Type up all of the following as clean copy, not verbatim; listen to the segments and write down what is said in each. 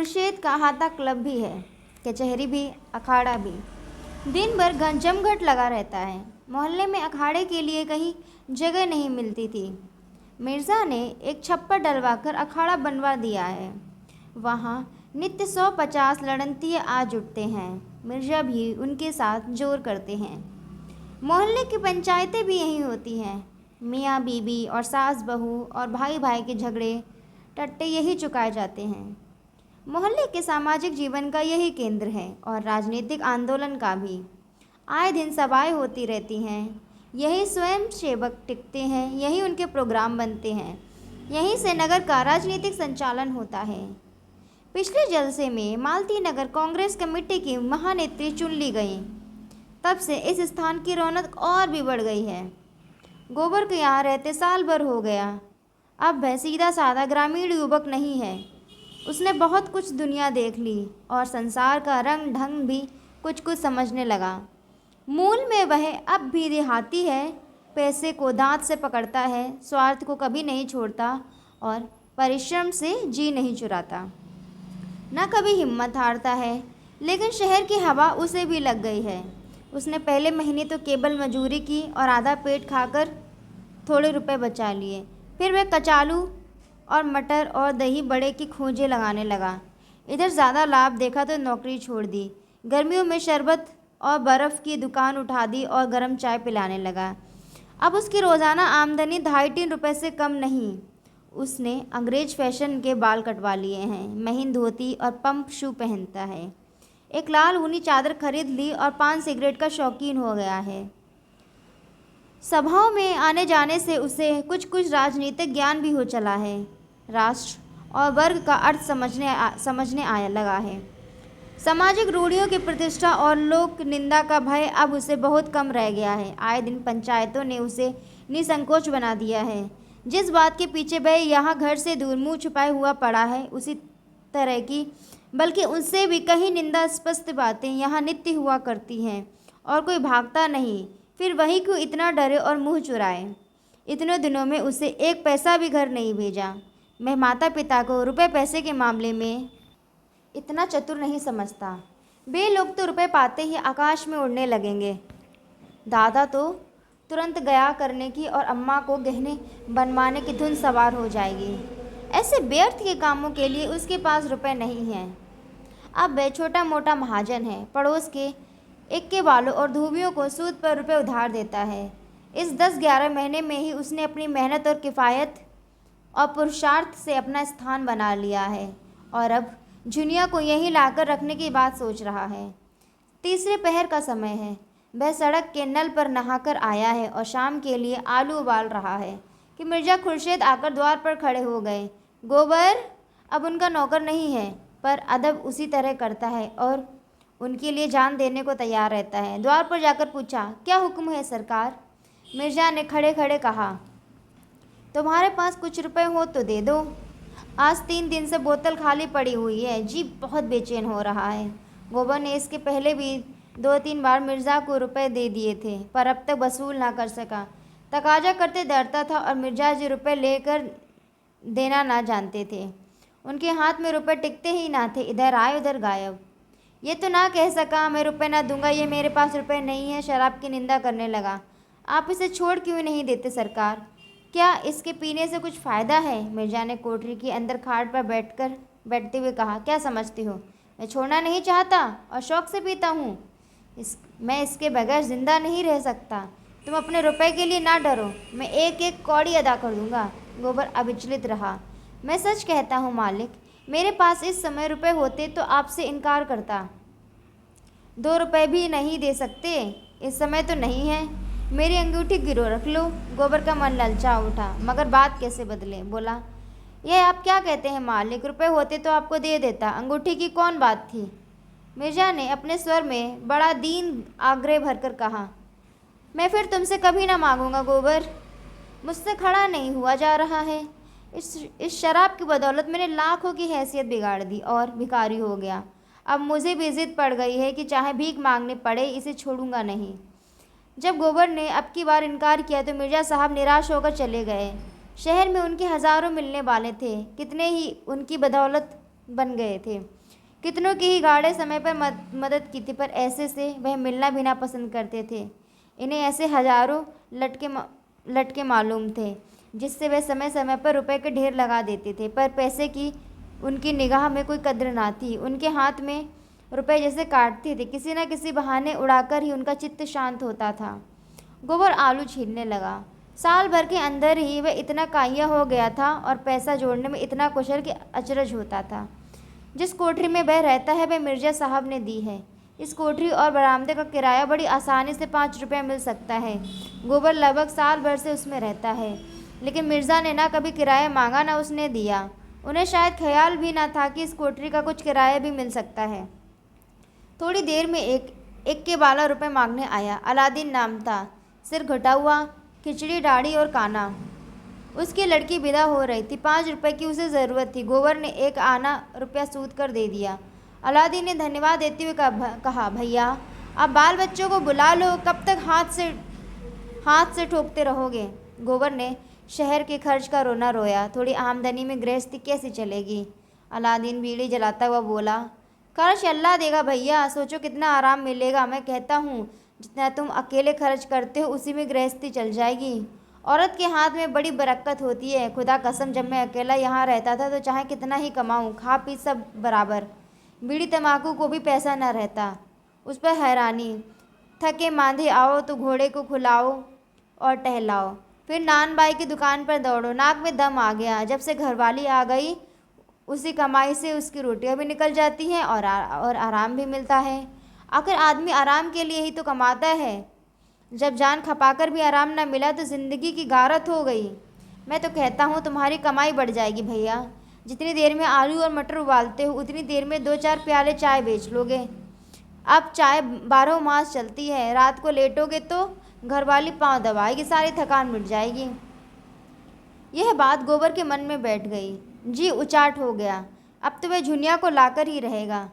खुर्शीद का हाथा क्लब भी है, कचहरी भी, अखाड़ा भी। दिन भर जमघट लगा रहता है। मोहल्ले में अखाड़े के लिए कहीं जगह नहीं मिलती थी। मिर्ज़ा ने एक छप्पर डलवाकर अखाड़ा बनवा दिया है। वहाँ नित्य 150 लड़नतिये आ जुटते हैं। मिर्ज़ा भी उनके साथ जोर करते हैं। मोहल्ले की पंचायतें भी यहीं होती हैं। मियाँ बीबी और सास बहू और भाई भाई के झगड़े टट्टे यही चुकाए जाते हैं। मोहल्ले के सामाजिक जीवन का यही केंद्र है और राजनीतिक आंदोलन का भी। आए दिन सभाएं होती रहती हैं। यही स्वयं सेवक टिकते हैं, यही उनके प्रोग्राम बनते हैं, यहीं से नगर का राजनीतिक संचालन होता है। पिछले जलसे में मालती नगर कांग्रेस कमेटी की महानेत्री चुन ली गई। तब से इस स्थान की रौनक और भी बढ़ गई है। गोबर के यहाँ रहते साल भर हो गया। अब वह सीधा साधा ग्रामीण युवक नहीं है। उसने बहुत कुछ दुनिया देख ली और संसार का रंग ढंग भी कुछ कुछ समझने लगा। मूल में वह अब भी देहाती है। पैसे को दांत से पकड़ता है, स्वार्थ को कभी नहीं छोड़ता और परिश्रम से जी नहीं चुराता। न कभी हिम्मत हारता है। लेकिन शहर की हवा उसे भी लग गई है। उसने पहले महीने तो केवल मजूरी की और आधा पेट खाकर थोड़े रुपए बचा लिए। फिर वह कचालू और मटर और दही बड़े की खोजें लगाने लगा। इधर ज़्यादा लाभ देखा तो नौकरी छोड़ दी। गर्मियों में शरबत और बर्फ़ की दुकान उठा दी और गर्म चाय पिलाने लगा। अब उसकी रोज़ाना आमदनी 2.5-3 रुपये से कम नहीं। उसने अंग्रेज फैशन के बाल कटवा लिए हैं, महीन धोती और पंप शू पहनता है। एक लाल ऊनी चादर खरीद ली और पान सिगरेट का शौकीन हो गया है। सभाओं में आने जाने से उसे कुछ कुछ राजनीतिक ज्ञान भी हो चला है। राष्ट्र और वर्ग का अर्थ समझने आया लगा है। सामाजिक रूढ़ियों की प्रतिष्ठा और लोक निंदा का भय अब उसे बहुत कम रह गया है। आए दिन पंचायतों ने उसे निसंकोच बना दिया है। जिस बात के पीछे वह यहाँ घर से दूर मुंह छुपाए हुआ पड़ा है, उसी तरह की बल्कि उससे भी कहीं निंदास्पद बातें यहाँ नित्य हुआ करती हैं और कोई भागता नहीं। फिर वही क्यों इतना डरे और मुँह चुराए। इतने दिनों में उसे 1 पैसा भी घर नहीं भेजा। मैं माता पिता को रुपए पैसे के मामले में इतना चतुर नहीं समझता। वे लोग तो रुपए पाते ही आकाश में उड़ने लगेंगे। दादा तो तुरंत गया करने की और अम्मा को गहने बनवाने की धुन सवार हो जाएगी। ऐसे व्यर्थ के कामों के लिए उसके पास रुपए नहीं हैं। अब वह छोटा मोटा महाजन है। पड़ोस के इक्के वालों और धोबियों को सूद पर रुपए उधार देता है। इस 10-11 महीने में ही उसने अपनी मेहनत और किफ़ायत और पुरुषार्थ से अपना स्थान बना लिया है और अब झुनिया को यहीं लाकर रखने की बात सोच रहा है। तीसरे पहर का समय है। वह सड़क के नल पर नहाकर आया है और शाम के लिए आलू उबाल रहा है कि मिर्ज़ा खुर्शीद आकर द्वार पर खड़े हो गए। गोबर अब उनका नौकर नहीं है, पर अदब उसी तरह करता है और उनके लिए जान देने को तैयार रहता है। द्वार पर जाकर पूछा, क्या हुक्म है सरकार? मिर्ज़ा ने खड़े खड़े कहा, तुम्हारे पास कुछ रुपए हो तो दे दो। आज 3 दिन से बोतल खाली पड़ी हुई है, जी बहुत बेचैन हो रहा है। गोबर ने इसके पहले भी 2-3 बार मिर्ज़ा को रुपए दे दिए थे, पर अब तक वसूल ना कर सका। तकाजा करते डरता था और मिर्ज़ा जी रुपए लेकर देना ना जानते थे। उनके हाथ में रुपए टिकते ही ना थे, इधर आए उधर गायब। ये तो ना कह सका मैं रुपए ना दूंगा, ये मेरे पास रुपए नहीं है। शराब की निंदा करने लगा। आप इसे छोड़ क्यों नहीं देते सरकार? क्या इसके पीने से कुछ फ़ायदा है? मिर्ज़ा ने कोठरी के अंदर खाट पर बैठते हुए कहा, क्या समझती हो, मैं छोड़ना नहीं चाहता और शौक़ से पीता हूँ। मैं इसके बगैर ज़िंदा नहीं रह सकता। तुम अपने रुपए के लिए ना डरो, मैं एक एक कौड़ी अदा कर दूँगा। गोबर अविचलित रहा। मैं सच कहता हूँ मालिक, मेरे पास इस समय रुपए होते तो आपसे इनकार करता। 2 रुपए भी नहीं दे सकते? इस समय तो नहीं है। मेरी अंगूठी गिरो रख लो। गोबर का मन ललचा उठा, मगर बात कैसे बदले। बोला, यह आप क्या कहते हैं मालिक, रुपए होते तो आपको दे देता, अंगूठी की कौन बात थी? मिर्ज़ा ने अपने स्वर में बड़ा दीन आग्रह भरकर कहा, मैं फिर तुमसे कभी ना मांगूंगा गोबर, मुझसे खड़ा नहीं हुआ जा रहा है। इस शराब की बदौलत मैंने लाखों की हैसियत बिगाड़ दी और भिखारी हो गया। अब मुझे भी जिद पड़ गई है कि चाहे भीख मांगने पड़े, इसे छोड़ूंगा नहीं। जब गोबर ने अब की बार इनकार किया तो मिर्ज़ा साहब निराश होकर चले गए। शहर में उनके हज़ारों मिलने वाले थे, कितने ही उनकी बदौलत बन गए थे। कितनों की ही गाढ़े समय पर मदद की थी, पर ऐसे से वह मिलना भी ना पसंद करते थे। इन्हें ऐसे हजारों लटके मालूम थे जिससे वह समय समय पर रुपए के ढेर लगा देते थे, पर पैसे की उनकी निगाह में कोई कद्र ना थी। उनके हाथ में रुपए जैसे काटते थे, किसी न किसी बहाने उड़ाकर ही उनका चित्त शांत होता था। गोबर आलू छीलने लगा। साल भर के अंदर ही वह इतना काया हो गया था और पैसा जोड़ने में इतना कुशल कि अचरज होता था। जिस कोठरी में वह रहता है वह मिर्जा साहब ने दी है। इस कोठरी और बरामदे का किराया बड़ी आसानी से 5 रुपये मिल सकता है। गोबर लगभग साल भर से उसमें रहता है, लेकिन मिर्ज़ा ने ना कभी किराया मांगा ना उसने दिया। उन्हें शायद ख्याल भी ना था कि इस कोठरी का कुछ किराया भी मिल सकता है। थोड़ी देर में एक के बाला रुपए मांगने आया। अलादीन नाम था, सिर घटा हुआ, खिचड़ी दाढ़ी और काना। उसकी लड़की विदा हो रही थी। 5 रुपए की उसे ज़रूरत थी। गोबर ने 1 आना रुपया सूद कर दे दिया। अलादीन ने धन्यवाद देते हुए कहा, भैया आप बाल बच्चों को बुला लो, कब तक हाथ से ठोकते रहोगे। गोबर ने शहर के खर्च का रोना रोया। थोड़ी आमदनी में गृहस्थी कैसे चलेगी। अलादीन बीड़ी जलाता हुआ बोला, खर्च अल्लाह देगा भैया, सोचो कितना आराम मिलेगा। मैं कहता हूँ जितना तुम अकेले खर्च करते हो उसी में गृहस्थी चल जाएगी। औरत के हाथ में बड़ी बरकत होती है। खुदा कसम, जब मैं अकेला यहाँ रहता था तो चाहे कितना ही कमाऊँ, खा पी सब बराबर, बीड़ी तम्बाकू को भी पैसा न रहता। उस पर हैरानी, थके मांदे आओ तो घोड़े को खुलाओ और टहलाओ, फिर नान बाई की दुकान पर दौड़ो। नाक में दम आ गया। जब से घरवाली आ गई उसी कमाई से उसकी रोटियां भी निकल जाती हैं और आराम भी मिलता है। आखिर आदमी आराम के लिए ही तो कमाता है। जब जान खपाकर भी आराम न मिला तो ज़िंदगी की गारत हो गई। मैं तो कहता हूँ तुम्हारी कमाई बढ़ जाएगी भैया। जितनी देर में आलू और मटर उबालते हो उतनी देर में 2-4 प्याले चाय बेच लोगे। अब चाय 12 मास चलती है। रात को लेटोगे तो घरवाली पाँव दबाएगी, सारी थकान मिट जाएगी। यह बात गोबर के मन में बैठ गई। जी उचाट हो गया। अब तो वह झुनिया को लाकर ही रहेगा।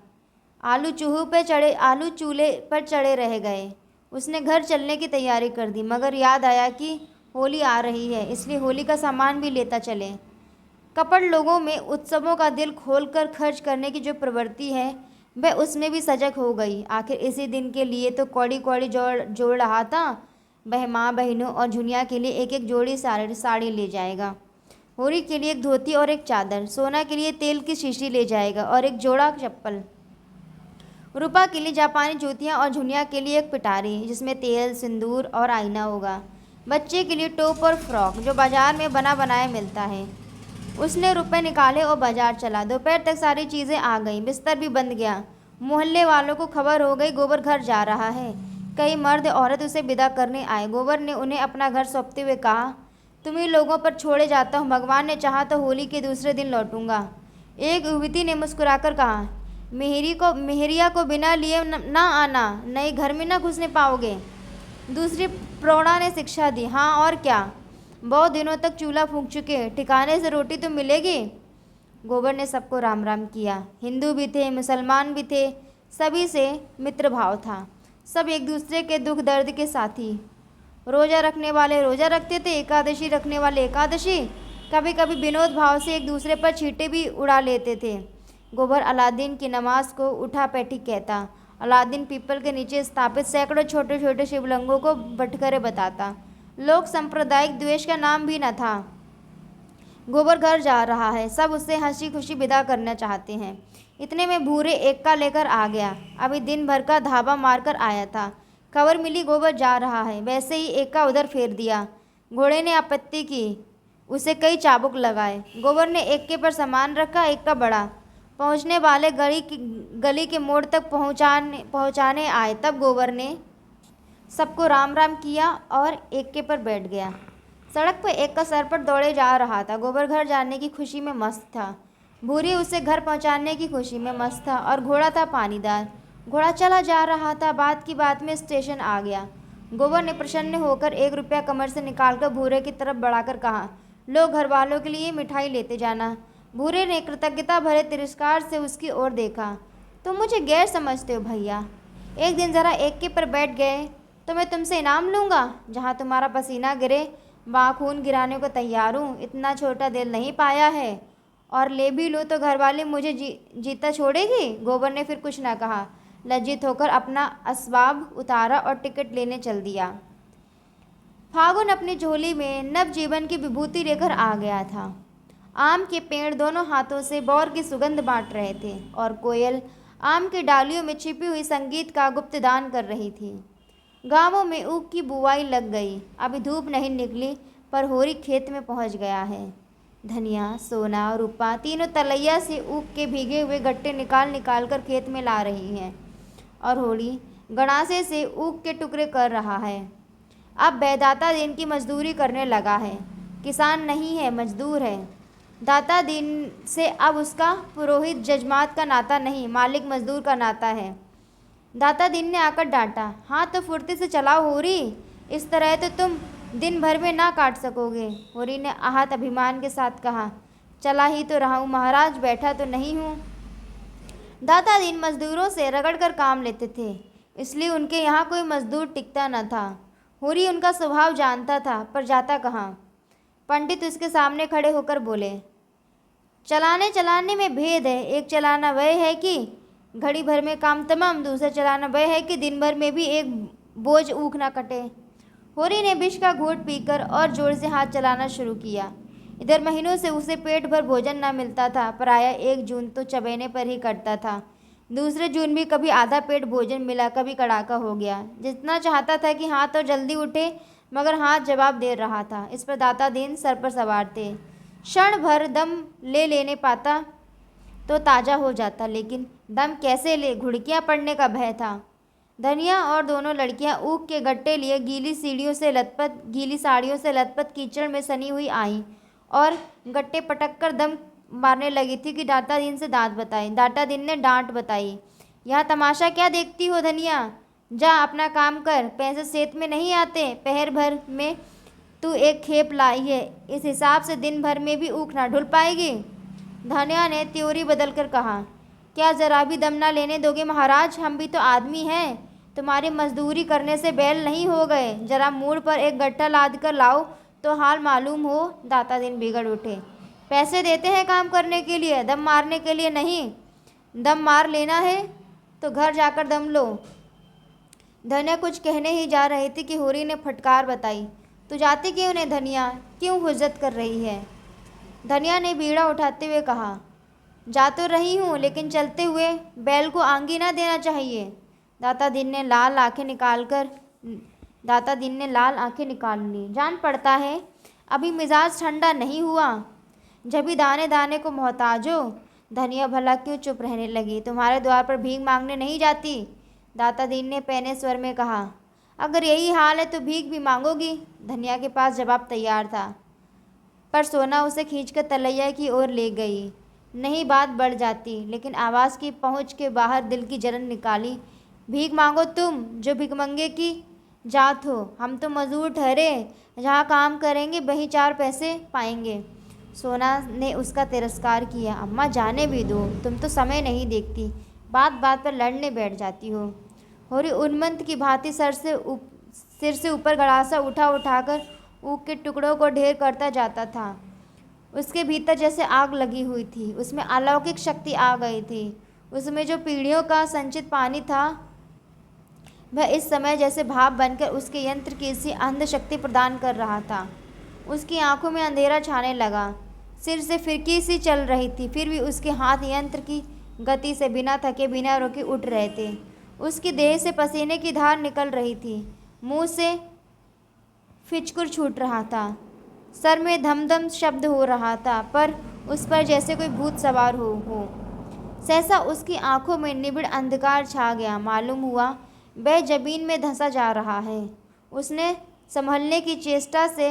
आलू चूल्हे पर चढ़े रह गए। उसने घर चलने की तैयारी कर दी, मगर याद आया कि होली आ रही है, इसलिए होली का सामान भी लेता चले। कपड़ लोगों में उत्सवों का दिल खोलकर खर्च करने की जो प्रवृत्ति है वह उसमें भी सजग हो गई। आखिर इसी दिन के लिए तो कौड़ी कौड़ी जोड़ रहा था। वह माँ बहनों और झुनिया के लिए एक एक जोड़ी साड़ी ले जाएगा। होली के लिए एक धोती और एक चादर, सोना के लिए तेल की शीशी ले जाएगा और एक जोड़ा चप्पल, रूपा के लिए जापानी जूतियाँ और झुनिया के लिए एक पिटारी जिसमें तेल, सिंदूर और आईना होगा। बच्चे के लिए टोप और फ्रॉक जो बाजार में बना बनाया मिलता है। उसने रुपए निकाले और बाजार चला। दोपहर तक सारी चीज़ें आ गईं, बिस्तर भी बंध गया। मोहल्ले वालों को खबर हो गई गोबर घर जा रहा है। कई मर्द औरत उसे विदा करने आए। गोबर ने उन्हें अपना घर सौंपते हुए कहा, तुम्हीं लोगों पर छोड़े जाता हूँ, भगवान ने चाहा तो होली के दूसरे दिन लौटूंगा। एक युवती ने मुस्कुराकर कहा, मेहरिया को बिना लिए ना आना, नए घर में ना घुसने पाओगे। दूसरी प्रौढ़ा ने शिक्षा दी, हाँ और क्या, बहुत दिनों तक चूल्हा फूंक चुके, ठिकाने से रोटी तो मिलेगी। गोबर ने सबको राम राम किया। हिंदू भी थे, मुसलमान भी थे, सभी से मित्र भाव था। सब एक दूसरे के दुख दर्द के साथी। रोज़ा रखने वाले रोज़ा रखते थे, एकादशी रखने वाले एकादशी, कभी कभी विनोद भाव से एक दूसरे पर छींटे भी उड़ा लेते थे। गोबर अलादीन की नमाज को उठा पैठी कहता। अलादीन पीपल के नीचे स्थापित सैकड़ों छोटे छोटे शिवलिंगों को बटकरे बताता। लोक सांप्रदायिक द्वेष का नाम भी न था। गोबर घर जा रहा है, सब उससे हंसी खुशी विदा करना चाहते हैं। इतने में भूरे एक्का लेकर आ गया। अभी दिन भर का धाबा मारकर आया था। खबर मिली गोबर जा रहा है, वैसे ही एक्का उधर फेर दिया। घोड़े ने आपत्ति की, उसे कई चाबुक लगाए। गोबर ने एक्के पर सामान रखा, एक्का बढ़ा। पहुंचने वाले गली के मोड़ तक पहुंचाने आए। तब गोबर ने सबको राम राम किया और एक्के पर बैठ गया। सड़क पर एक्का सर पर दौड़े जा रहा था। गोबर घर जाने की खुशी में मस्त था। भूरी उसे घर पहुंचाने की खुशी में मस्त था और घोड़ा था पानीदार। घोड़ा चला जा रहा था। बात की बात में स्टेशन आ गया। गोबर ने प्रसन्न होकर 1 रुपया कमर से निकालकर भूरे की तरफ बढ़ाकर कहा, लो घर वालों के लिए मिठाई लेते जाना। भूरे ने कृतज्ञता भरे तिरस्कार से उसकी ओर देखा। तुम मुझे गैर समझते हो भैया। एक दिन ज़रा एक्के पर बैठ गए तो मैं तुमसे इनाम लूँगा। जहाँ तुम्हारा पसीना गिरे वहाँ खून गिराने को तैयार हूँ। इतना छोटा दिल नहीं पाया है। और ले भी लो तो घरवाली मुझे जीता छोड़ेगी। गोबर ने फिर कुछ न कहा। लज्जित होकर अपना असबाब उतारा और टिकट लेने चल दिया। फागुन अपनी झोली में नवजीवन की विभूति लेकर आ गया था। आम के पेड़ दोनों हाथों से बौर की सुगंध बांट रहे थे और कोयल आम की डालियों में छिपी हुई संगीत का गुप्तदान कर रही थी। गांवों में ऊख की बुवाई लग गई। अभी धूप नहीं निकली पर होरी खेत में पहुंच गया है। धनिया, सोना और रूपा तीनों तलैया से ऊख के भीगे हुए गट्टे निकाल निकाल कर खेत में ला रही हैं और होरी गड़ासे से ऊख के टुकड़े कर रहा है। अब वह दाता दिन की मजदूरी करने लगा है। किसान नहीं है, मजदूर है। दाता दिन से अब उसका पुरोहित जजमात का नाता नहीं, मालिक मजदूर का नाता है। दाता दिन ने आकर डांटा। हाँ तो फुर्ती से चलाओ होरी, इस तरह तो तुम दिन भर में ना काट सकोगे। होरी ने आहत अभिमान के साथ कहा। चला ही तो रहा हूँ महाराज, बैठा तो नहीं हूँ। दाता दिन मजदूरों से रगड़ कर काम लेते थे, इसलिए उनके यहाँ कोई मजदूर टिकता न था। होरी उनका स्वभाव जानता था पर जाता कहाँ। पंडित उसके सामने खड़े होकर बोले, चलाने चलाने में भेद है। एक चलाना वह है कि घड़ी भर में काम तमाम, दूसरा चलाना वह है कि दिन भर में भी एक बोझ ऊख ना कटे। होरी ने विष का घूंट पीकर और जोर से हाथ चलाना शुरू किया। इधर महीनों से उसे पेट भर भोजन ना मिलता था। प्रायः 1 जून तो चबेने पर ही कटता था। दूसरे जून भी कभी आधा पेट भोजन मिला, कभी कड़ाका हो गया। जितना चाहता था कि हाथ और जल्दी उठे, मगर हाथ जवाब दे रहा था। इस पर दाता दिन सर पर सवार थे। क्षण भर दम ले लेने पाता तो ताज़ा हो जाता, लेकिन दम कैसे ले, घुड़कियाँ पड़ने का भय था। धनिया और दोनों लड़कियां ऊख के गट्टे लिए गीली साड़ियों से लथपथ कीचड़ में सनी हुई आईं और गट्टे पटक कर दम मारने लगी थी कि दाता दिन से दाता दिन ने डांट बताई। यहाँ तमाशा क्या देखती हो धनिया, जा अपना काम कर, पैसे सेत में नहीं आते। पहर भर में तू एक खेप लाई है, इस हिसाब से दिन भर में भी ऊख ना ढुल पाएगी। धनिया ने त्योरी बदल कर कहा, क्या जरा भी दम ना लेने दोगे महाराज, हम भी तो आदमी हैं। तुम्हारी मजदूरी करने से बैल नहीं हो गए। जरा मूड पर एक गट्टा लाद कर लाओ तो हाल मालूम हो। दाता दिन बिगड़ उठे। पैसे देते हैं काम करने के लिए, दम मारने के लिए नहीं। दम मार लेना है तो घर जाकर दम लो। धनिया कुछ कहने ही जा रही थी कि होरी ने फटकार बताई। तू जाती क्यों नहीं धनिया, क्यों हुज्जत कर रही है। धनिया ने बीड़ा उठाते हुए कहा, जा तो रही हूँ लेकिन चलते हुए बैल को आंगी ना देना चाहिए। दाता दिन ने लाल आंखें निकाल ली। जान पड़ता है अभी मिजाज ठंडा नहीं हुआ, जब भी दाने दाने को मोहताज हो। धनिया भला क्यों चुप रहने लगी। तुम्हारे द्वार पर भीख मांगने नहीं जाती। दाता दिन ने पैने स्वर में कहा। अगर यही हाल है तो भीख भी मांगोगी। धनिया के पास जवाब तैयार था, पर सोना उसे खींचकर तलैया की ओर ले गई। नहीं बात बढ़ जाती, लेकिन आवाज़ की पहुंच के बाहर दिल की जलन निकाली। भीख मांगो तुम जो भिखमंगे की जात हो, हम तो मजदूर ठहरे, जहाँ काम करेंगे वहीं 4 पैसे पाएंगे। सोना ने उसका तिरस्कार किया। अम्मा जाने भी दो, तुम तो समय नहीं देखती, बात बात पर लड़ने बैठ जाती हो। होरी उन्मत्त की भांति सिर से ऊपर गड़ासा उठाकर ऊख के टुकड़ों को ढेर करता जाता था। उसके भीतर जैसे आग लगी हुई थी, उसमें अलौकिक शक्ति आ गई थी। उसमें जो पीढ़ियों का संचित पानी था वह इस समय जैसे भाप बनकर उसके यंत्र की सी अंध शक्ति प्रदान कर रहा था। उसकी आंखों में अंधेरा छाने लगा। सिर से फिरकी सी चल रही थी, फिर भी उसके हाथ यंत्र की गति से बिना थके बिना रुके उठ रहे थे। उसकी देह से पसीने की धार निकल रही थी, मुंह से फिचकुर छूट रहा था, सर में धम-धम शब्द हो रहा था, पर उस पर जैसे कोई भूत सवार हो। सहसा उसकी आंखों में निबिड़ अंधकार छा गया। मालूम हुआ वह जमीन में धंसा जा रहा है। उसने संभलने की चेष्टा से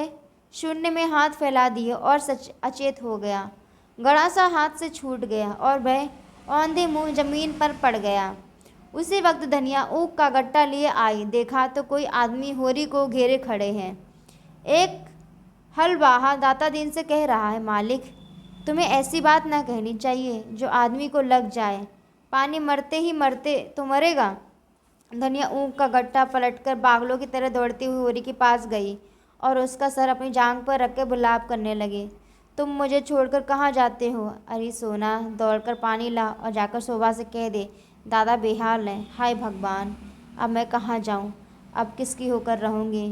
शून्य में हाथ फैला दिए और अचेत हो गया। गड़ा सा हाथ से छूट गया और वह औंधे मुंह जमीन पर पड़ गया। उसी वक्त धनिया ऊख का गट्टा लिए आई। देखा तो कोई आदमी होरी को घेरे खड़े हैं। एक हलवाहा दाता दिन से कह रहा है, मालिक तुम्हें ऐसी बात ना कहनी चाहिए जो आदमी को लग जाए। पानी मरते ही मरते तो मरेगा। धनिया ऊख का गट्टा पलटकर पागलों की तरह दौड़ती हुई होरी के पास गई और उसका सर अपनी जांघ पर रख के बुलाप करने लगी। तुम मुझे छोड़कर कहाँ जाते हो? अरे सोना, दौड़कर पानी ला और जाकर शोभा से कह दे दादा बेहाल हैं। हाय भगवान, अब मैं कहाँ जाऊँ? अब किसकी होकर रहूँगी?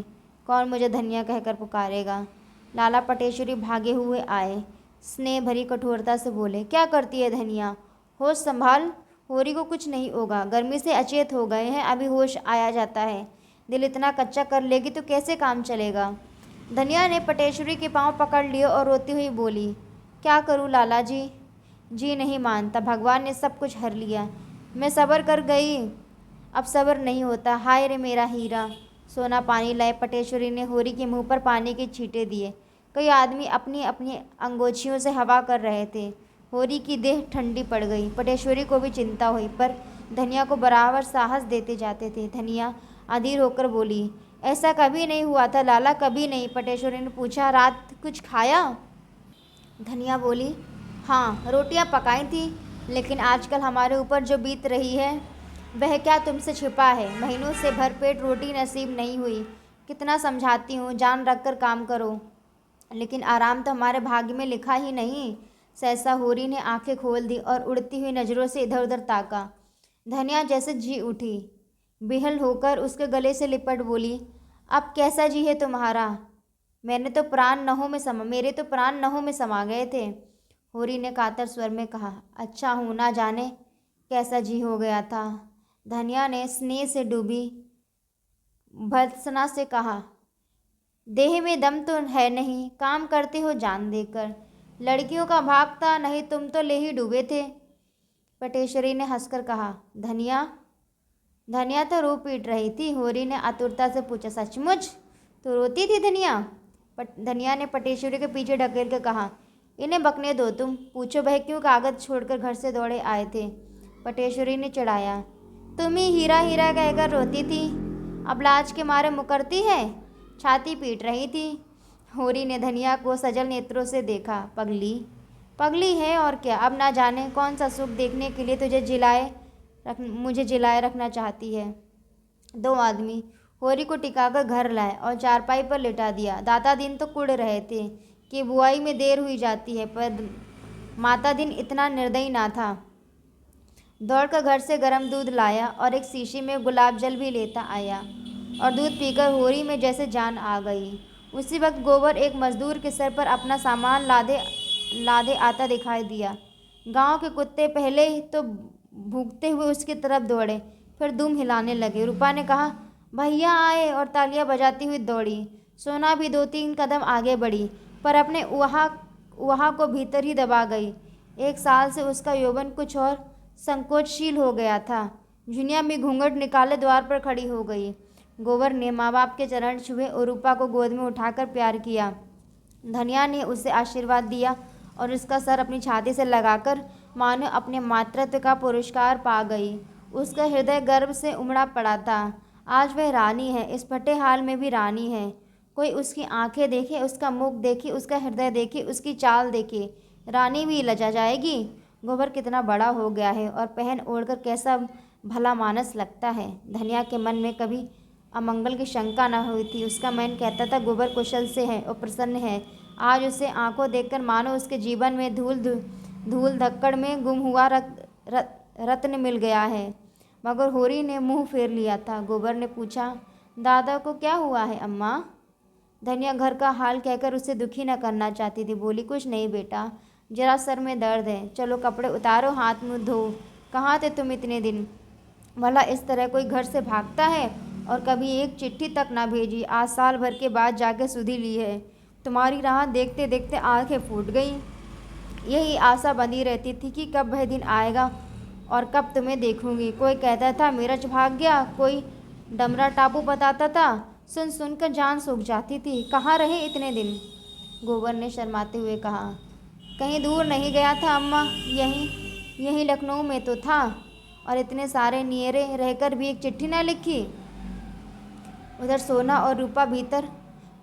कौन मुझे धनिया कहकर पुकारेगा? लाला पटेश्वरी भागे हुए आए, स्नेह भरी कठोरता से बोले, क्या करती है धनिया? होश संभाल, होरी को कुछ नहीं होगा। गर्मी से अचेत हो गए हैं, अभी होश आया जाता है। दिल इतना कच्चा कर लेगी तो कैसे काम चलेगा? धनिया ने पटेश्वरी के पांव पकड़ लिए और रोती हुई बोली, क्या करूं लाला जी? जी नहीं मानता, भगवान ने सब कुछ हर लिया। मैं सब्र कर गई, अब सब्र नहीं होता। हाय रे मेरा हीरा। सोना पानी लाए। पटेश्वरी ने होरी के मुंह पर पानी के छींटे दिए। कई आदमी अपनी अपनी अंगोछियों से हवा कर रहे थे। होरी की देह ठंडी पड़ गई। पटेश्वरी को भी चिंता हुई, पर धनिया को बराबर साहस देते जाते थे। धनिया अधीर होकर बोली, ऐसा कभी नहीं हुआ था लाला, कभी नहीं। पटेश्वरी ने पूछा, रात कुछ खाया? धनिया बोली, हाँ रोटियां पकाई थी, लेकिन आजकल हमारे ऊपर जो बीत रही है वह क्या तुमसे छिपा है? महीनों से भरपेट रोटी नसीब नहीं हुई। कितना समझाती हूँ, जान रखकर काम करो, लेकिन आराम तो हमारे भाग्य में लिखा ही नहीं। सहसा होरी ने आंखें खोल दी और उड़ती हुई नज़रों से इधर उधर ताका। धनिया जैसे जी उठी, बेहल होकर उसके गले से लिपट बोली, अब कैसा जी है तुम्हारा? मेरे तो प्राण नहों में समा गए थे। होरी ने कातर स्वर में कहा, अच्छा हूँ, ना जाने कैसा जी हो गया था। धनिया ने स्नेह से डूबी भर्त्सना से कहा, देह में दम तो है नहीं, काम करते हो जान देकर। लड़कियों का भाग था, नहीं तुम तो ले ही डूबे थे। पटेश्वरी ने हंसकर कहा, धनिया? धनिया तो रो पीट रही थी। होरी ने आतुरता से पूछा, सचमुच तो रोती थी धनिया? धनिया ने पटेश्वरी के पीछे ढकेल कर कहा, इन्हें बकने दो, तुम पूछो वह क्यों कागज छोड़कर घर से दौड़े आए थे। पटेश्वरी ने चिढ़ाया, तुम ही हीरा हीरा कहकर रोती थी, अब लाज के मारे मुकरती है? छाती पीट रही थी। होरी ने धनिया को सजल नेत्रों से देखा, पगली पगली है और क्या, अब ना जाने कौन सा सुख देखने के लिए मुझे जिलाए रखना चाहती है। दो आदमी होरी को टिकाकर घर लाए और चारपाई पर लिटा दिया। दादा दिन तो कुड़ रहे थे कि बुआई में देर हुई जाती है, पर माता दिन इतना निर्दयी ना था। दौड़कर घर से गर्म दूध लाया और एक शीशी में गुलाब जल भी लेता आया, और दूध पीकर होरी में जैसे जान आ गई। उसी वक्त गोबर एक मजदूर के सर पर अपना सामान लादे आता दिखाई दिया। गांव के कुत्ते पहले तो भूखते हुए उसकी तरफ दौड़े, फिर दुम हिलाने लगे। रूपा ने कहा, भैया आए, और तालियां बजाती हुई दौड़ी। सोना भी 2-3 कदम आगे बढ़ी, पर अपने उहा को भीतर ही दबा गई। 1 साल से उसका यौवन कुछ और संकोचशील हो गया था। झुनिया भी घूंघट निकाले द्वार पर खड़ी हो गई। गोबर ने माँ बाप के चरण छुए और रूपा को गोद में उठाकर प्यार किया। धनिया ने उसे आशीर्वाद दिया और उसका सर अपनी छाती से लगाकर मानो अपने मातृत्व का पुरस्कार पा गई। उसका हृदय गर्व से उमड़ा पड़ा था। आज वह रानी है, इस फटे हाल में भी रानी है। कोई उसकी आंखें देखे, उसका मुख देखे, उसका हृदय देखे, उसकी चाल देखे, रानी भी लजा जाएगी। गोबर कितना बड़ा हो गया है और पहन ओढ़कर कैसा भला मानस लगता है। धनिया के मन में कभी अमंगल की शंका न हुई थी। उसका मन कहता था गोबर कुशल से है और प्रसन्न है। आज उसे आंखों देखकर मानो उसके जीवन में धूल धक्कड़ में गुम हुआ रत्न मिल गया है। मगर होरी ने मुंह फेर लिया था। गोबर ने पूछा, दादा को क्या हुआ है अम्मा? धनिया घर का हाल कहकर उसे दुखी न करना चाहती थी। बोली, कुछ नहीं बेटा, जरा सर में दर्द है। चलो कपड़े उतारो, हाथ मुँह धो। कहाँ थे तुम इतने दिन? भला इस तरह कोई घर से भागता है? और कभी एक चिट्ठी तक ना भेजी। आज साल भर के बाद जाके सुधी ली है। तुम्हारी राह देखते देखते आंखें फूट गईं। यही आशा बंधी रहती थी कि कब वह दिन आएगा और कब तुम्हें देखूंगी। कोई कहता था मिर्च भाग गया, कोई डमरा टापू बताता था। सुन सुनकर जान सूख जाती थी। कहाँ रहे इतने दिन? गोबर ने शर्माते हुए कहा, कहीं दूर नहीं गया था अम्मा, यहीं लखनऊ में तो था। और इतने सारे नियरे रहकर भी एक चिट्ठी ना लिखी। उधर सोना और रूपा भीतर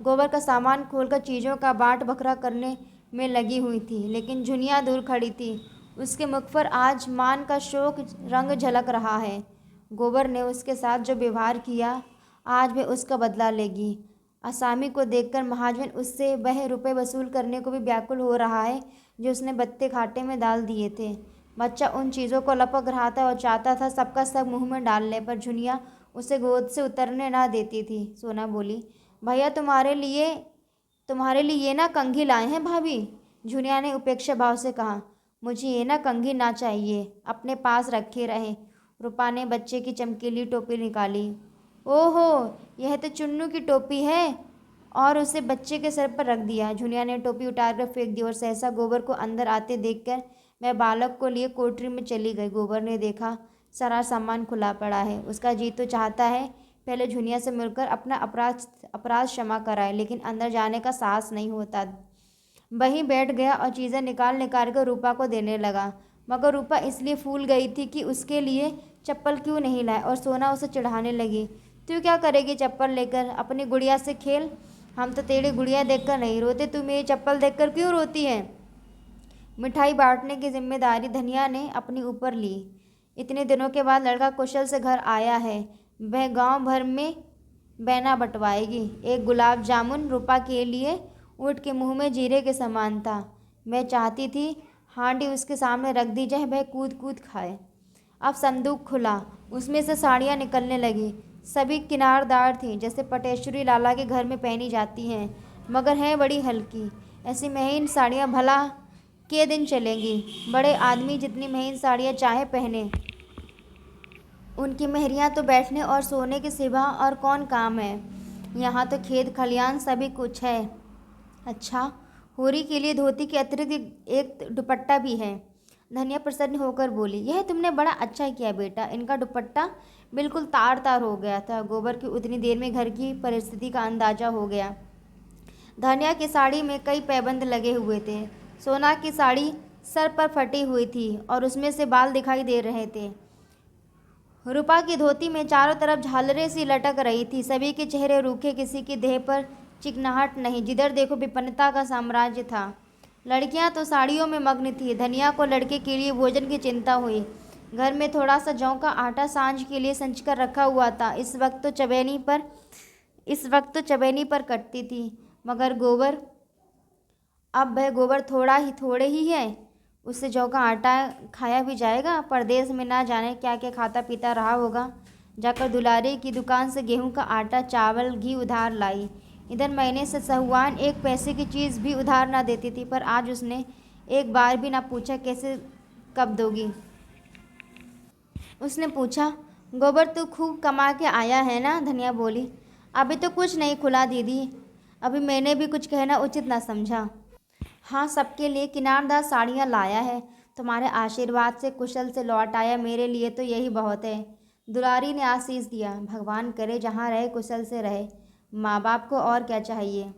गोबर का सामान खोलकर चीज़ों का बाट बखरा करने में लगी हुई थी, लेकिन झुनिया दूर खड़ी थी। उसके मुख पर आज मान का शोक रंग झलक रहा है। गोबर ने उसके साथ जो व्यवहार किया, आज वह उसका बदला लेगी। आसामी को देखकर महाजन उससे वह रुपए वसूल करने को भी व्याकुल हो रहा है जो उसने बत्ते खाटे में डाल दिए थे। बच्चा उन चीज़ों को लपक रहा था और चाहता था सबका सब मुंह में डाल ले, पर झुनिया उसे गोद से उतरने ना देती थी। सोना बोली, भैया तुम्हारे लिए ये ना कंघी लाए हैं भाभी। झुनिया ने उपेक्षा भाव से कहा, मुझे ये ना कंघी ना चाहिए, अपने पास रखे रहे। रूपा ने बच्चे की चमकीली टोपी निकाली। ओहो, यह तो चुन्नू की टोपी है, और उसे बच्चे के सर पर रख दिया। झुनिया ने टोपी उतारकर फेंक दी और सहसा गोबर को अंदर आते देखकर मैं बालक को लिए कोठरी में चली गई। गोबर ने देखा सारा सामान खुला पड़ा है। उसका जी तो चाहता है पहले झुनिया से मिलकर अपना अपराध क्षमा कराए, लेकिन अंदर जाने का साहस नहीं होता। वहीं बैठ गया और चीज़ें निकाल निकाल कर रूपा को देने लगा, मगर रूपा इसलिए फूल गई थी कि उसके लिए चप्पल क्यों नहीं लाए, और सोना उसे चिढ़ाने लगी, तू क्या करेगी चप्पल लेकर, अपनी गुड़िया से खेल, हम तो तेरी गुड़िया देखकर नहीं रोते, तू मेरी चप्पल देखकर क्यों रोती है। मिठाई बांटने की जिम्मेदारी धनिया ने अपने ऊपर ली। इतने दिनों के बाद लड़का कुशल से घर आया है, वह गांव भर में बैना बंटवाएगी। एक गुलाब जामुन रूपा के लिए ऊँट के मुंह में जीरे के समान था। मैं चाहती थी हांडी उसके सामने रख दी जाए, वह कूद कूद खाए। अब संदूक खुला, उसमें से साड़ियाँ निकलने लगी। सभी किनारदार थीं, जैसे पटेश्वरी लाला के घर में पहनी जाती हैं, मगर हैं बड़ी हल्की। ऐसी महीन साड़ियाँ भला के दिन चलेंगी। बड़े आदमी जितनी महीन साड़ियाँ चाहे पहने, उनकी मेहरियाँ तो बैठने और सोने के सिवा और कौन काम है। यहाँ तो खेत खलियान सभी कुछ है। अच्छा, होरी के लिए धोती के अतिरिक्त एक दुपट्टा भी है। धनिया प्रसन्न होकर बोली, यह तुमने बड़ा अच्छा किया बेटा। इनका दुपट्टा बिल्कुल तार तार हो गया था। गोबर की उतनी देर में घर की परिस्थिति का अंदाजा हो गया। धनिया की साड़ी में कई पैबंद लगे हुए थे। सोना की साड़ी सर पर फटी हुई थी और उसमें से बाल दिखाई दे रहे थे। रूपा की धोती में चारों तरफ झालरें सी लटक रही थी। सभी के चेहरे रूखे, किसी की देह पर चिकनाहट नहीं। जिधर देखो विपन्नता का साम्राज्य था। लड़कियां तो साड़ियों में मग्न थी। धनिया को लड़के के लिए भोजन की चिंता हुई। घर में थोड़ा सा जौ का आटा सांझ के लिए संच कर रखा हुआ था। इस वक्त तो चबेनी पर कटती थी, मगर गोबर, अब वह गोबर थोड़े ही है, उससे जौ का आटा खाया भी जाएगा। परदेश में ना जाने क्या क्या खाता पीता रहा होगा। जाकर दुलारी की दुकान से गेहूं का आटा, चावल, घी उधार लाई। इधर महीने से सहुआन एक पैसे की चीज़ भी उधार ना देती थी, पर आज उसने एक बार भी ना पूछा कैसे कब दोगी। उसने पूछा, गोबर तू खूब कमा के आया है ना। धनिया बोली, अभी तो कुछ नहीं खुला दीदी, अभी मैंने भी कुछ कहना उचित ना समझा। हाँ, सबके लिए किनारदार साड़ियाँ लाया है। तुम्हारे आशीर्वाद से कुशल से लौट आया, मेरे लिए तो यही बहुत है। दुलारी ने आशीष दिया। भगवान करे जहाँ रहे कुशल से रहे। माँ बाप को और क्या चाहिए।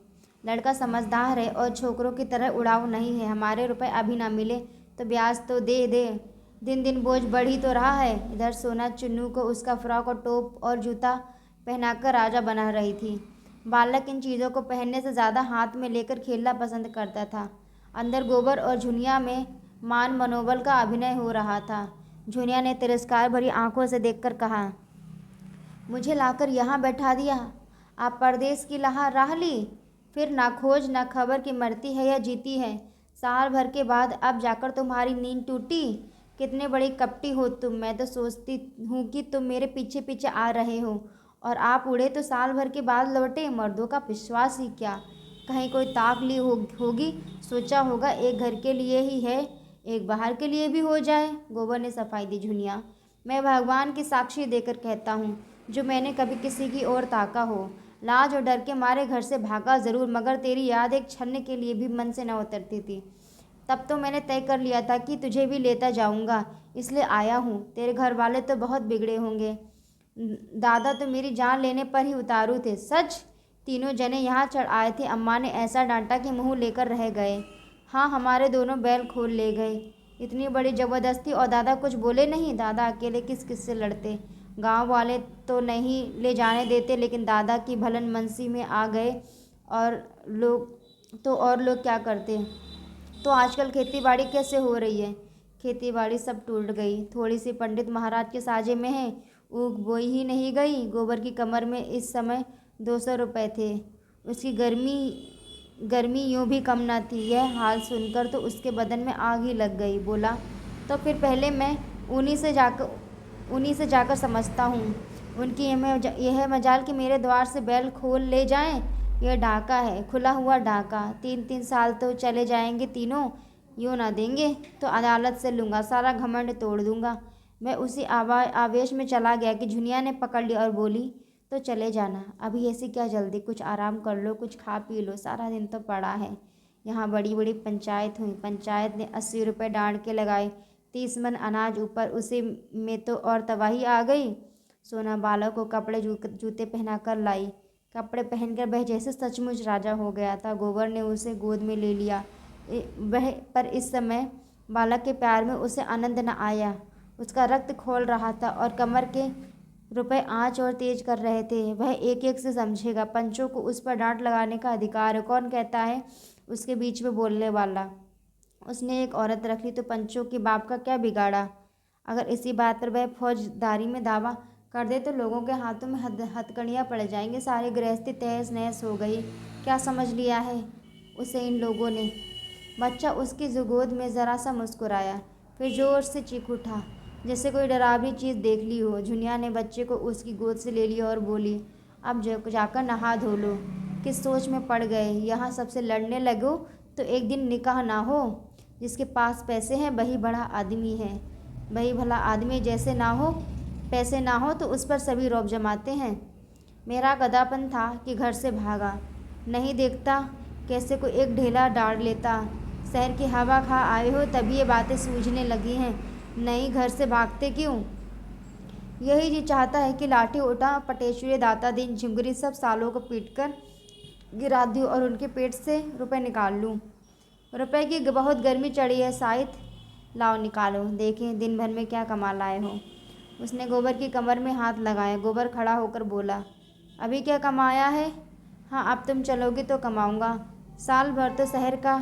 लड़का समझदार है और छोकरों की तरह उड़ाऊ नहीं है। हमारे रुपए अभी ना मिले तो ब्याज तो दे दे। दिन दिन बोझ बढ़ ही तो रहा है। इधर सोना चुन्नू को उसका फ्रॉक और टोप और जूता पहनाकर राजा बना रही थी। बालक इन चीज़ों को पहनने से ज़्यादा हाथ में लेकर खेलना पसंद करता था। अंदर गोबर और झुनिया में मान मनोबल का अभिनय हो रहा था। झुनिया ने तिरस्कार भरी आंखों से देखकर कहा, मुझे लाकर यहाँ बैठा दिया, आप परदेश की राह ली, फिर ना खोज ना खबर कि मरती है या जीती है। साल भर के बाद अब जाकर तुम्हारी नींद टूटी। कितने बड़ी कपटी हो तुम। मैं तो सोचती हूँ कि तुम मेरे पीछे पीछे आ रहे हो और आप उड़े तो साल भर के बाद लौटे। मर्दों का विश्वास ही क्या, कहीं कोई ताक ली होगी, सोचा होगा एक घर के लिए ही है, एक बाहर के लिए भी हो जाए। गोबर ने सफाई दी। झुनिया, मैं भगवान की साक्षी देकर कहता हूँ, जो मैंने कभी किसी की ओर ताका हो, लाज और डर के मारे घर से भागा ज़रूर, मगर तेरी याद एक क्षण के लिए भी मन से न उतरती थी। तब तो मैंने तय कर लिया था कि तुझे भी लेता जाऊंगा, इसलिए आया हूँ। तेरे घर वाले तो बहुत बिगड़े होंगे। दादा तो मेरी जान लेने पर ही उतारू थे। सच, तीनों जने यहाँ चढ़ आए थे। अम्मा ने ऐसा डांटा कि मुँह लेकर रह गए। हाँ, हमारे दोनों बैल खोल ले गए। इतनी बड़ी ज़बरदस्ती, और दादा कुछ बोले नहीं। दादा अकेले किस किस से लड़ते। गांव वाले तो नहीं ले जाने देते, लेकिन दादा की भलन मनसी में आ गए और लोग क्या करते। तो आजकल खेतीबाड़ी कैसे हो रही है। खेतीबाड़ी सब टूट गई। थोड़ी सी पंडित महाराज के साजे में है, ऊख बोई ही नहीं गई। गोबर की कमर में इस समय 200 रुपये थे। उसकी गर्मी यूँ भी कम न थी। यह हाल सुनकर तो उसके बदन में आग ही लग गई। बोला, तो फिर पहले मैं उन्हीं से जाकर समझता हूँ। उनकी यह मजाल कि मेरे द्वार से बैल खोल ले जाएं। यह डाका है, खुला हुआ डाका। 3-3 साल तो चले जाएंगे तीनों। यूँ ना देंगे तो अदालत से लूँगा, सारा घमंड तोड़ दूँगा। मैं उसी आवेश में चला गया कि झुनिया ने पकड़ लिया और बोली, तो चले जाना, अभी ऐसी क्या जल्दी, कुछ आराम कर लो, कुछ खा पी लो, सारा दिन तो पड़ा है। यहाँ बड़ी बड़ी पंचायत हुई। पंचायत ने 80 रुपये डांड के लगाए, 30 मन अनाज ऊपर, उसी में तो और तबाही आ गई। सोना बालक को कपड़े जूते पहना कर लाई। कपड़े पहनकर वह जैसे सचमुच राजा हो गया था। गोबर ने उसे गोद में ले लिया। वह पर इस समय बालक के प्यार में उसे आनंद न आया। उसका रक्त खोल रहा था और कमर के रुपए आँच और तेज कर रहे थे। वह एक एक से समझेगा। पंचों को उस पर डांट लगाने का अधिकार है। कौन कहता है उसके बीच में बोलने वाला। उसने एक औरत रख ली तो पंचों के बाप का क्या बिगाड़ा। अगर इसी बात पर वह फौजदारी में दावा कर दे तो लोगों के हाथों में हथकड़ियाँ पड़ जाएंगी। सारी गृहस्थी तहस नहस हो गई। क्या समझ लिया है उसे इन लोगों ने। बच्चा उसकी गोद में ज़रा सा मुस्कुराया, फिर जोर से चीख उठा जैसे कोई डरावनी चीज़ देख ली हो। झुनिया ने बच्चे को उसकी गोद से ले लिया और बोली, अब जाकर नहा धो लो। किस सोच में पड़ गए, यहाँ सबसे लड़ने लगो तो एक दिन निकाह ना हो। जिसके पास पैसे हैं वही बड़ा आदमी है, वही भला आदमी। जैसे ना हो, पैसे ना हो तो उस पर सभी रौब जमाते हैं। मेरा गधापन था कि घर से भागा। नहीं देखता कैसे कोई एक ढेला डाल लेता। शहर की हवा खा आए हो तभी ये बातें सूझने लगी हैं। नहीं, घर से भागते क्यों। यही जी चाहता है कि लाठी उठा, पटेश्वरी, दाता दिन, झिंगुरी सब सालों को पीटकर गिरा दूँ और उनके पेट से रुपए निकाल लूँ। रुपए की बहुत गर्मी चढ़ी है साहित, लाओ निकालो, देखें दिन भर में क्या कमा लाए हो। उसने गोबर की कमर में हाथ लगाया। गोबर खड़ा होकर बोला, अभी क्या कमाया है। हाँ, अब तुम चलोगी तो कमाऊँगा। साल भर तो शहर का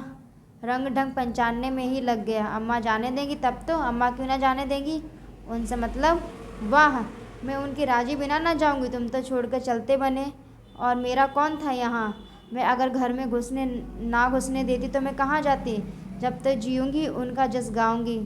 रंग ढंग पहचानने में ही लग गया। अम्मा जाने देंगी तब तो। अम्मा क्यों ना जाने देंगी, उनसे मतलब। वाह, मैं उनकी राजी बिना ना जाऊंगी। तुम तो छोड़कर चलते बने, और मेरा कौन था यहाँ। मैं अगर घर में ना घुसने देती तो मैं कहाँ जाती। जब तक जीऊँगी उनका जस गाऊँगी।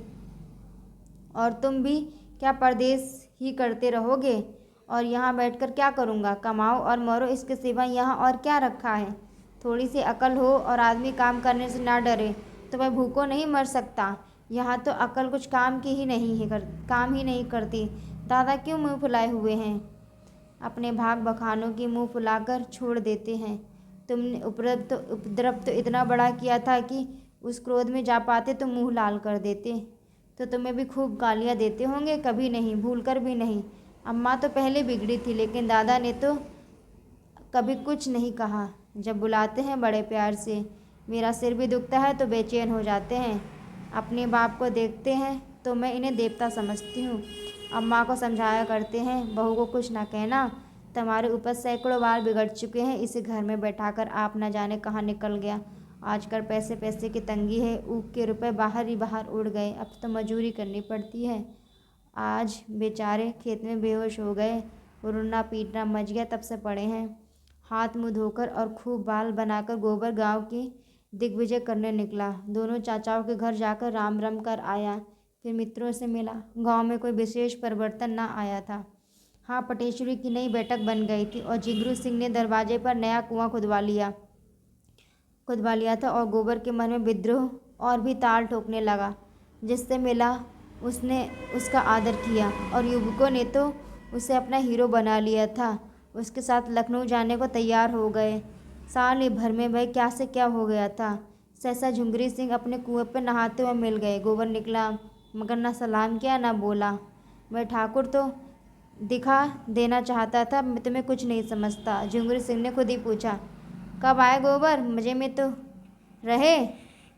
और तुम भी क्या परदेश ही करते रहोगे। और यहाँ बैठकर क्या करूँगा। कमाओ और मरो, इसके सिवा यहाँ और क्या रखा है। थोड़ी सी अकल हो और आदमी काम करने से ना डरे तो वह भूखों नहीं मर सकता। यहाँ तो अकल कुछ काम ही नहीं करती। दादा क्यों मुँह फुलाए हुए हैं। अपने भाग बखानों की मुँह फुलाकर छोड़ देते हैं। तुमने उपद्रव तो इतना बड़ा किया था कि उस क्रोध में जा पाते तो मुँह लाल कर देते। तो तुम्हें भी खूब गालियाँ देते होंगे। कभी नहीं, भूल कर भी नहीं। अम्मा तो पहले बिगड़ी थी, लेकिन दादा ने तो कभी कुछ नहीं कहा। जब बुलाते हैं बड़े प्यार से। मेरा सिर भी दुखता है तो बेचैन हो जाते हैं। अपने बाप को देखते हैं तो मैं इन्हें देवता समझती हूँ। अम्मा को समझाया करते हैं, बहू को कुछ ना कहना, तुम्हारे ऊपर सैकड़ों बार बिगड़ चुके हैं। इसे घर में बैठाकर आप न जाने कहाँ निकल गया। आजकल पैसे की तंगी है। ऊख के रुपए बाहर ही बाहर उड़ गए। अब तो मजूरी करनी पड़ती है। आज बेचारे खेत में बेहोश हो गए। रोना पीटना मच गया, तब से पड़े हैं। हाथ मुँह धोकर और खूब बाल बनाकर गोबर गांव की दिग्विजय करने निकला। दोनों चाचाओं के घर जाकर राम राम कर आया, फिर मित्रों से मिला। गांव में कोई विशेष परिवर्तन न आया था। हाँ, पटेश्वरी की नई बैठक बन गई थी और जिगरू सिंह ने दरवाजे पर नया कुआं खुदवा लिया था और गोबर के मन में विद्रोह और भी ताल ठोकने लगा। जिससे मिला उसने उसका आदर किया और युवकों ने तो उसे अपना हीरो बना लिया था। उसके साथ लखनऊ जाने को तैयार हो गए। साल ही भर में वह क्या से क्या हो गया था। सहसा झुंगरी सिंह अपने कुएं पर नहाते हुए मिल गए। गोबर निकला, मगर न सलाम किया न बोला। वह ठाकुर तो दिखा देना चाहता था, मैं तुम्हें कुछ नहीं समझता। झुंगरी सिंह ने खुद ही पूछा, कब आए गोबर, मज़े में तो रहे,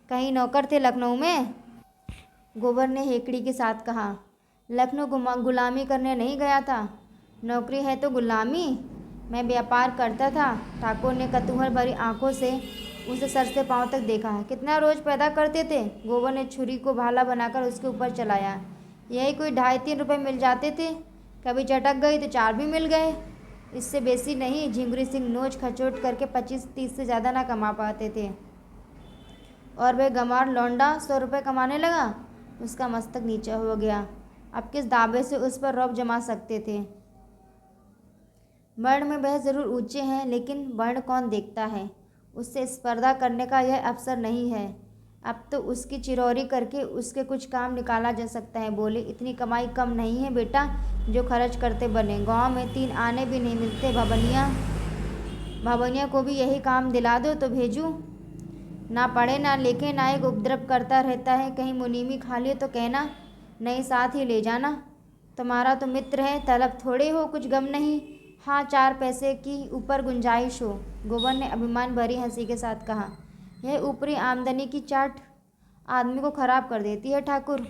कहीं नौकर थे लखनऊ में। गोबर ने हेकड़ी के साथ कहा, लखनऊ गुलामी करने नहीं गया था। नौकरी है तो गुलामी। मैं व्यापार करता था। ठाकुर ने कतूहल भरी आंखों से उसे सर से पांव तक देखा। कितना रोज पैदा करते थे। गोबर ने छुरी को भाला बनाकर उसके ऊपर चलाया। यही कोई 2.5-3 रुपये मिल जाते थे। कभी चटक गई तो 4 भी मिल गए। इससे बेसी नहीं। झिंगुरी सिंह नोच खचोट करके 25-30 से ज़्यादा ना कमा पाते थे, और वह गंवार लौंडा 100 रुपये कमाने लगा। उसका मस्तक नीचा हो गया। अब किस दावे से उस पर रौब जमा सकते थे? वर्ण में वह ज़रूर ऊंचे हैं, लेकिन वर्ण कौन देखता है? उससे स्पर्धा करने का यह अवसर नहीं है। अब तो उसकी चिरौरी करके उसके कुछ काम निकाला जा सकता है। बोले, इतनी कमाई कम नहीं है बेटा जो खर्च करते बने। गांव में 3 आने भी नहीं मिलते। भवनिया को भी यही काम दिला दो तो भेजूं। ना पढ़े ना लिखे, ना एक उपद्रव करता रहता है। कहीं मुनीमी खा लियो तो कहना, नहीं साथ ही ले जाना। तुम्हारा तो मित्र है, तलब थोड़े हो, कुछ गम नहीं। हाँ, 4 पैसे की ऊपर गुंजाइश हो। गोबर ने अभिमान भरी हंसी के साथ कहा। यह ऊपरी आमदनी की चाट आदमी को खराब कर देती है ठाकुर।